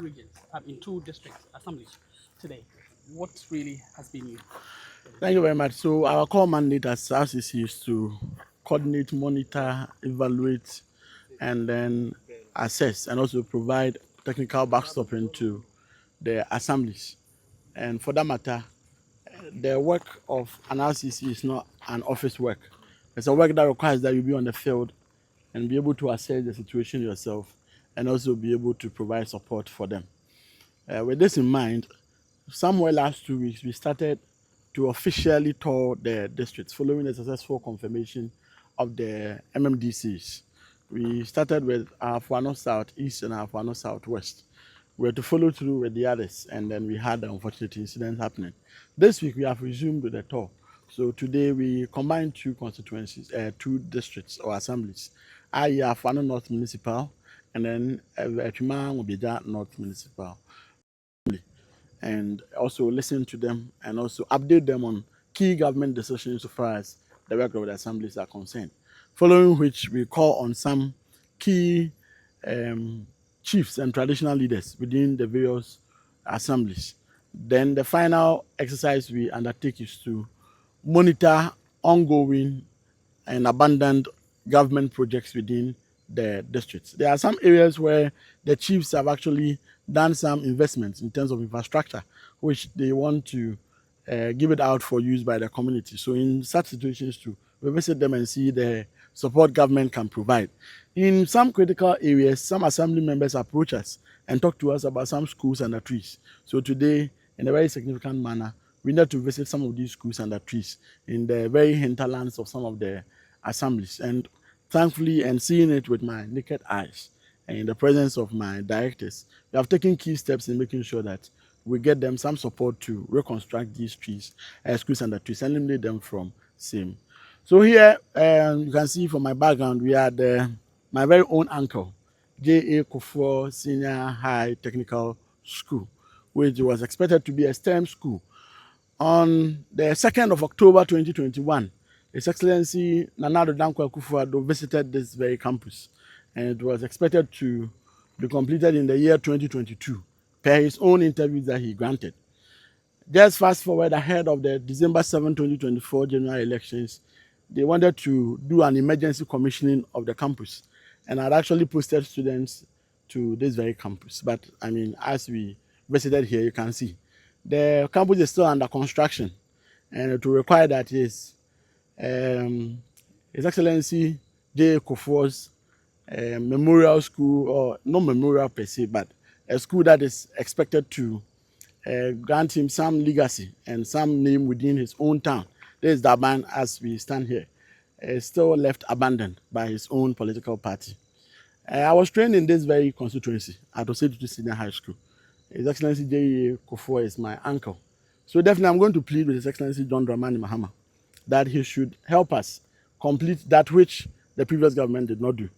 regions, in 2 districts assemblies today. What really has been you? Thank you very much. So our core mandate as RCC is to coordinate, monitor, evaluate, and then assess and also provide technical backstopping to the assemblies. And for that matter, the work of an RCC is not an office work. It's a work that requires that you be on the field and be able to assess the situation yourself and also be able to provide support for them. With this in mind, somewhere last 2 weeks, we started to officially tour the districts following a successful confirmation of the MMDCs. We started with Afuano South East and Afuano Southwest. We had to follow through with the others, and then we had the unfortunate incident happening. This week, we have resumed with the tour. So today, we combined 2 constituencies, 2 districts or assemblies. I Afuano North Municipal, and then Echuma Ngobija North Municipal, and also listen to them and also update them on key government decisions so far as the work of the assemblies are concerned. Following which, we call on some key chiefs and traditional leaders within the various assemblies. Then the final exercise we undertake is to monitor ongoing and abandoned government projects within the districts. There are some areas where the chiefs have actually done some investments in terms of infrastructure, which they want to give it out for use by the community. So in such situations too, we visit them and see the support government can provide. In some critical areas, some assembly members approach us and talk to us about some schools under trees. So today, in a very significant manner, we need to visit some of these schools under trees in the very hinterlands of some of the assemblies. And thankfully, and seeing it with my naked eyes and in the presence of my directors, we have taken key steps in making sure that we get them some support to reconstruct these trees, schools under trees, and eliminate them from same. So here, you can see from my background, we had my very own uncle, J.A. Kuffour Senior High Technical School, which was expected to be a STEM school. On the 2nd of October 2021, His Excellency Nana Addo Dankwa Akufo-Addo visited this very campus, and it was expected to be completed in the year 2022, per his own interviews that he granted. Just fast forward ahead of the December 7, 2024 general elections, they wanted to do an emergency commissioning of the campus, and had actually posted students to this very campus. But I mean, as we visited here, you can see the campus is still under construction, and it will require that His Excellency J. Kuffour's memorial school, or not memorial per se, but a school that is expected to grant him some legacy and some name within his own town. This is Daban, as we stand here, is still left abandoned by his own political party. I was trained in this very constituency at Osetutu Senior High School. His Excellency J. Kuffour is my uncle. So definitely I'm going to plead with His Excellency John Dramani Mahama that he should help us complete that which the previous government did not do.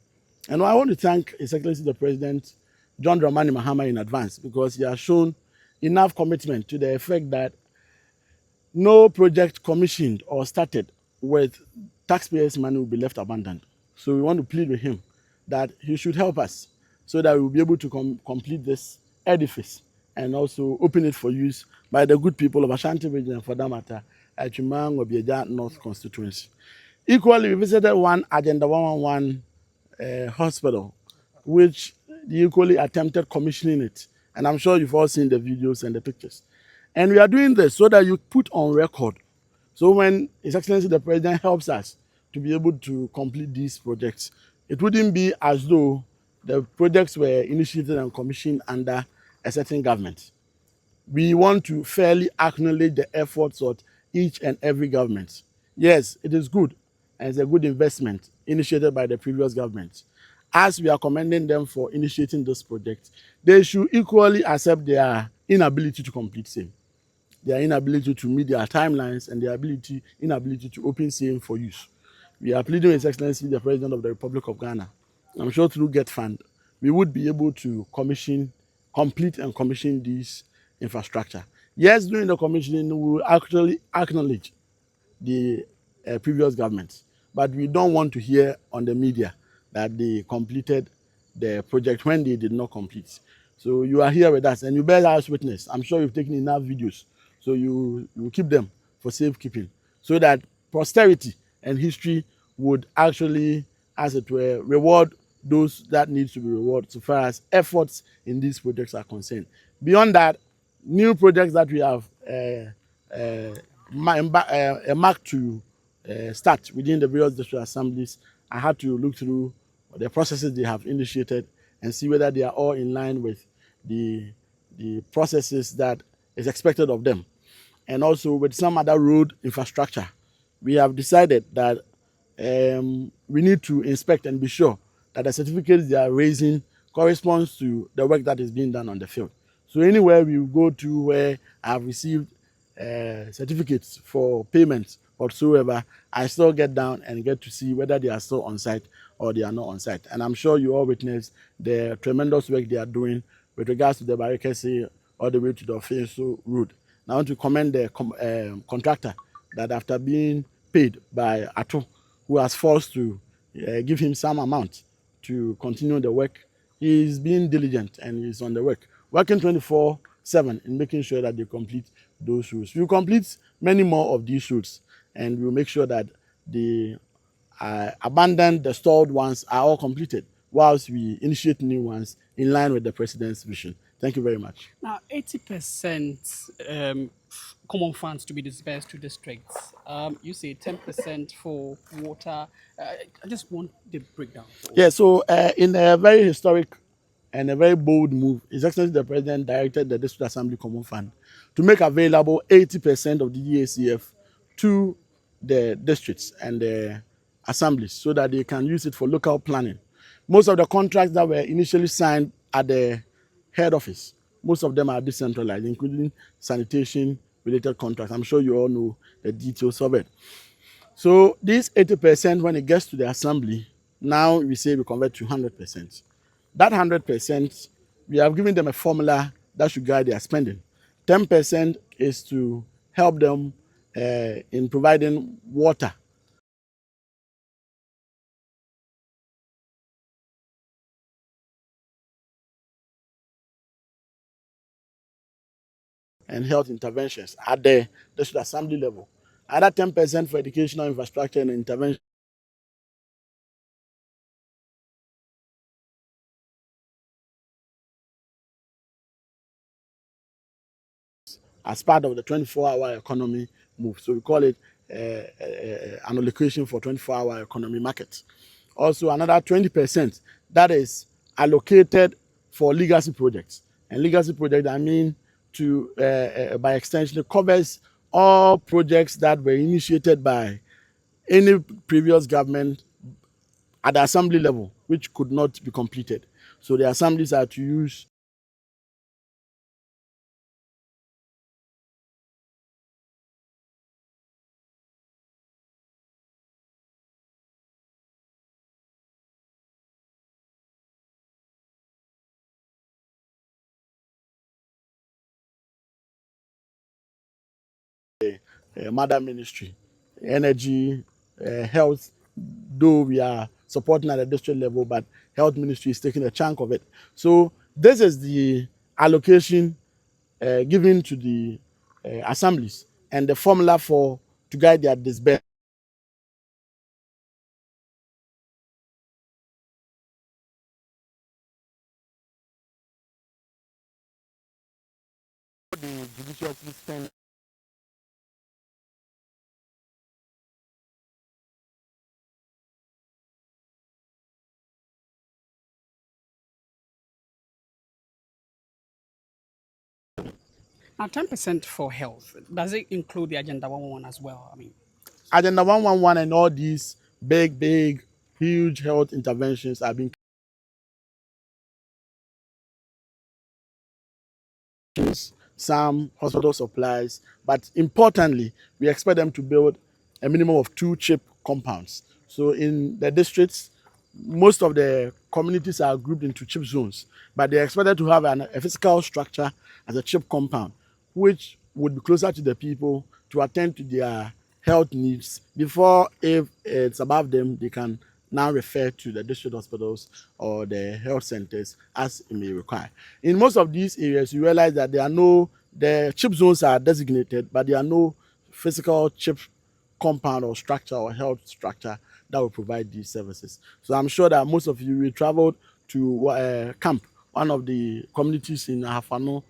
And I want to thank His Excellency the President, John Dramani Mahama, in advance, because he has shown enough commitment to the effect that no project commissioned or started with taxpayers' money will be left abandoned. So we want to plead with him that he should help us so that we will be able to complete this edifice and also open it for use by the good people of Ashanti region, and for that matter, Echuma Ngobija North constituency. Equally, we visited one Agenda 111 hospital, which they equally attempted commissioning it. And I'm sure you've all seen the videos and the pictures. And we are doing this so that you put on record. So when His Excellency the President helps us to be able to complete these projects, it wouldn't be as though the projects were initiated and commissioned under a certain government. We want to fairly acknowledge the efforts of each and every government. Yes, it is good, and it's a good investment initiated by the previous government. As we are commending them for initiating this project, they should equally accept their inability to complete same, their inability to meet their timelines, and their inability to open same for use. We are pleading with His Excellency the President of the Republic of Ghana. I'm sure through Get Fund, we would be able to complete and commission these infrastructure. Yes, during the commissioning, we will actually acknowledge the previous government, but we don't want to hear on the media that they completed the project when they did not complete. So you are here with us, and you bear us witness. I'm sure you've taken enough videos, so you keep them for safekeeping, so that posterity and history would actually, as it were, reward those that need to be rewarded so far as efforts in these projects are concerned. Beyond that, new projects that we have marked to start within the various district assemblies, I had to look through the processes they have initiated and see whether they are all in line with the processes that is expected of them. And also with some other road infrastructure, we have decided that we need to inspect and be sure that the certificates they are raising corresponds to the work that is being done on the field. So anywhere we go to where I have received certificates for payments whatsoever, I still get down and get to see whether they are still on site or they are not on site. And I'm sure you all witnessed the tremendous work they are doing with regards to the Barikese all the way to the Ofenso road. Now I want to commend the contractor that after being paid by Ato, who has forced to give him some amount to continue the work, he's being diligent and he's on the work, working 24/7 in making sure that they complete those routes. We'll complete many more of these routes, and we'll make sure that the abandoned, the stalled ones are all completed, whilst we initiate new ones in line with the president's vision. Thank you very much. Now, 80% common funds to be dispersed to districts. You say 10% for water. I just want the breakdown. Yeah, so in a very historic and a very bold move, His Excellency the President directed the District Assembly Common Fund to make available 80% of the DACF to the districts and the assemblies so that they can use it for local planning. Most of the contracts that were initially signed at the head office, most of them are decentralized, including sanitation related contracts. I'm sure you all know the details of it. So this 80%, when it gets to the assembly, now we say we convert to 100%. That 100%, we have given them a formula that should guide their spending. 10% is to help them in providing water. And health interventions at the district assembly level. Another 10% for educational infrastructure and intervention as part of the 24-hour economy move. So we call it an allocation for 24-hour economy market. Also, another 20% that is allocated for legacy projects. And legacy projects, I mean, to by extension, it covers all projects that were initiated by any previous government at the assembly level, which could not be completed. So the assemblies are to use mother ministry, energy, health, though we are supporting at the district level, but health ministry is taking a chunk of it. So this is the allocation given to the assemblies and the formula for to guide their disbursement. The judiciously spend Now, 10% for health. Does it include the Agenda 111 as well? I mean, Agenda 111 and all these big, huge health interventions are being some hospital supplies, but importantly, we expect them to build a minimum of 2 chip compounds. So in the districts, most of the communities are grouped into chip zones, but they are expected to have a physical structure as a chip compound, which would be closer to the people to attend to their health needs before, if it's above them, they can now refer to the district hospitals or the health centers as it may require. In most of these areas, you realize that the chip zones are designated, but there are no physical chip compound or structure or health structure that will provide these services. So I'm sure that most of you will travel to camp, one of the communities in Ahafano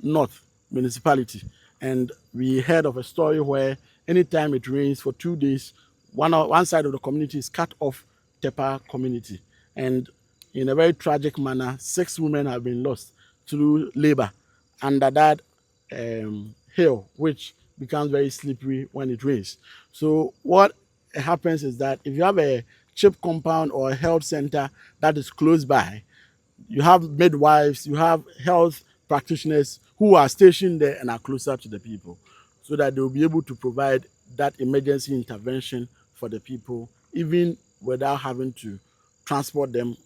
North municipality, and we heard of a story where anytime it rains for 2 days, one side of the community is cut off Tepa community, and in a very tragic manner, 6 women have been lost through labor under that hill, which becomes very slippery when it rains. So what happens is that if you have a chip compound or a health center that is close by, you have midwives, you have health practitioners who are stationed there and are closer to the people, so that they will be able to provide that emergency intervention for the people, even without having to transport them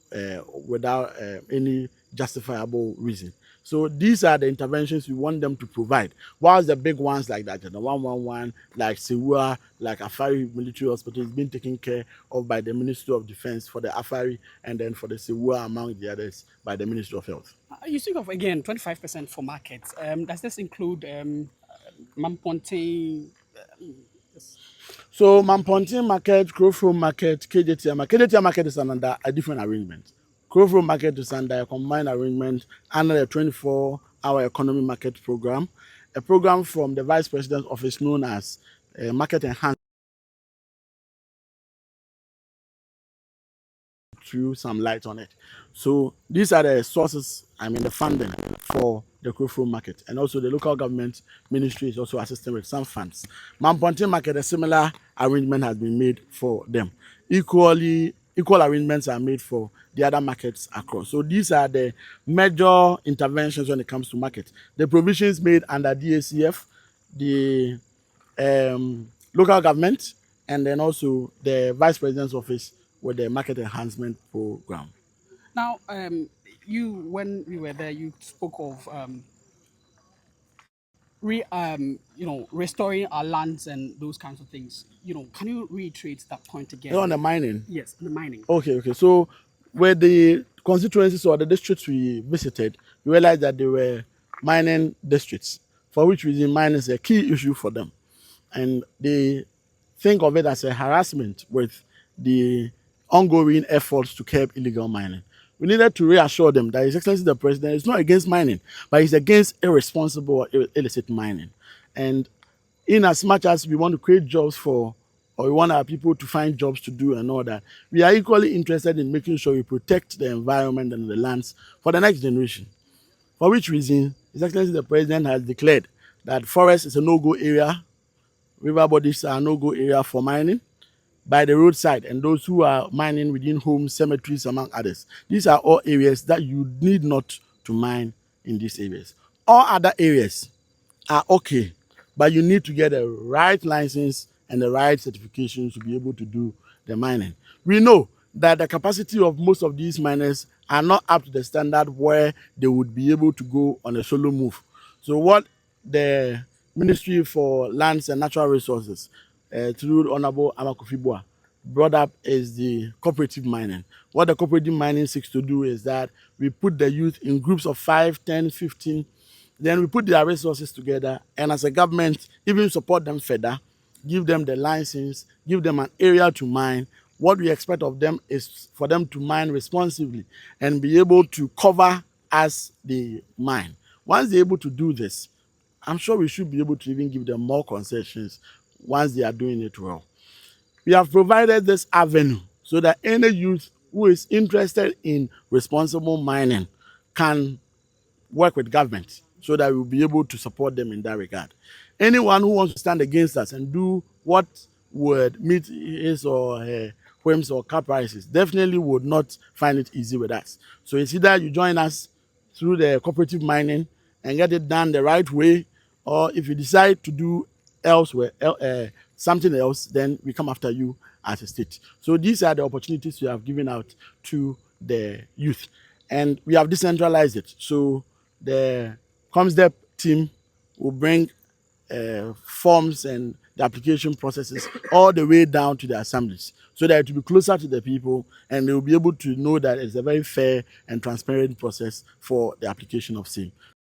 without any justifiable reason. So these are the interventions we want them to provide. Whilst the big ones like that, the 111, like Sewua, like Afari Military Hospital is being taken care of by the Ministry of Defense for the Afari, and then for the Sewua, among the others, by the Ministry of Health. You speak of again 25% for markets. Does this include Mamponte? So Mampontin Market, Kuffour Market, KJTM Market. KJTM Market is under a different arrangement. Kuffour Market is under a combined arrangement under the 24-hour economy market program, a program from the Vice President's office known as Market Enhancement. Threw some light on it. So these are the sources, the funding for the Kuffour market, and also the local government ministry is also assisting with some funds. Mampontin market, a similar arrangement has been made for them. Equal arrangements are made for the other markets across. So these are the major interventions when it comes to market. The provisions made under DACF, the local government, and then also the Vice President's office with the market enhancement program. Now, when we were there, you spoke of restoring our lands and those kinds of things. Can you reiterate that point again? On the mining? Yes, the mining. Okay. So where the constituencies or the districts we visited, we realized that they were mining districts, for which reason mining is a key issue for them. And they think of it as a harassment with the ongoing efforts to curb illegal mining. We needed to reassure them that His Excellency the President is not against mining, but he's against irresponsible or illicit mining. And in as much as we want to create jobs or we want our people to find jobs to do and all that, we are equally interested in making sure we protect the environment and the lands for the next generation. For which reason, His Excellency the President has declared that forest is a no-go area, river bodies are a no-go area for mining, by the roadside, and those who are mining within homes, cemeteries, among others. These are all areas that you need not to mine in these areas. All other areas are okay, but you need to get the right license and the right certifications to be able to do the mining. We know that the capacity of most of these miners are not up to the standard where they would be able to go on a solo move. So what the Ministry for Lands and Natural Resources through Honorable Amoakohene brought up is the cooperative mining. What the cooperative mining seeks to do is that we put the youth in groups of 5, 10, 15, then we put their resources together, and as a government, even support them further, give them the license, give them an area to mine. What we expect of them is for them to mine responsibly and be able to cover as they mine. Once they're able to do this, I'm sure we should be able to even give them more concessions once they are doing it well. We have provided this avenue so that any youth who is interested in responsible mining can work with government so that we'll be able to support them in that regard. Anyone who wants to stand against us and do what would meet his or her whims or caprices definitely would not find it easy with us. So it's either you join us through the cooperative mining and get it done the right way, or if you decide to do elsewhere, something else, then we come after you as a state. So these are the opportunities we have given out to the youth, and we have decentralized it. So the ComSdep team will bring forms and the application processes all the way down to the assemblies, so that it will be closer to the people and they will be able to know that it's a very fair and transparent process for the application of same.